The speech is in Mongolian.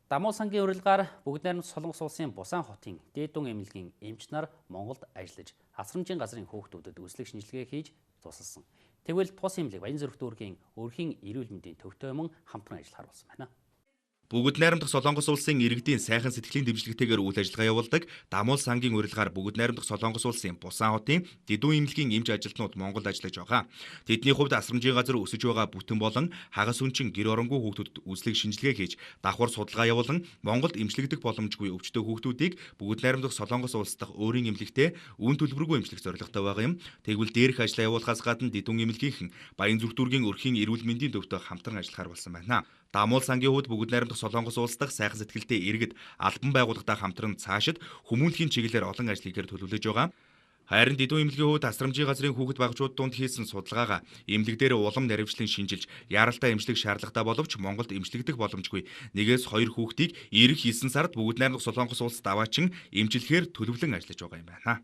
Дамуу сангийн урилгаар бүгд найрамд Солонгос улсын Бусан хотын Дээдун эмнэлгийн эмч нар Монголд ажиллаж, асрамжийн газрын хүүхдүүдэд үзлэг шинжилгээ хийж тусалсан. Тэгвэл тус эмнэлэг Баян Зүрх дүүргийн өрхийн эрүүл мэндийн төвтэй мөн хамтран ажиллахаар болсон байна. Бүгд найрамдах Солонгос улсын иргэдийн сайхан сэтгэлийн дэмжлэгтэйгээр үйл ажиллагаа явуулдаг Дамул сангийн урилгаар бүгд найрамдах Солонгос улсын Бусан хотын Дээдун эмнэлгийн эмч ажилтнууд Монголд ажиллаж байгаа. Тэдний хувьд асрамжийн газар өсөж байгаа бүтэн болон хагас үнчин гэр оронгүй хүүхдүүдэд үзлэг шинжилгээ хийж давхар судалгаа явуулан Монголд эмчлэгдэх боломжгүй өвчтөе хүүхдүүдийг бүгд найрамдах Солонгос улс дахь өөрийн эмнэлэгтээ үн төлбөргүй эмчлэх зорилготой байгаа юм. Тэгвэл дээрх ажлаа явуулахаас гадна Дээдун эмнэлгийнхэн Баян Зүрх дүүргийн өрхийн эрүүл мэндийн төвтэй хамтран ажиллахаар болсон байна. Дамул сангийн хувьд бүгд найрамдах Солонгос улс дахь сайхан сэтгэлтэй иргэд албан байгууллагатай хамтран цаашид хүмүүнлэгийн чиглэлээр олон ажил хийхээр төлөвлөж байгаа. Харин Дээдун эмнэлгийн хувьд асрамжийн газрын хүүхэд багжууд дунд хийсэн судалгаагаа эмнэлэг дээр улам наривчлан шинжилж яаралтай эмчлэх шаардлагатай боловч Монголд эмчлэгдэх боломжгүй 1-2 хүүхдийг эх 9 сард бүгд найрамдах Солонгос улсад аваачин эмчилэхээр төлөвлөн ажиллаж байгаа юм байна.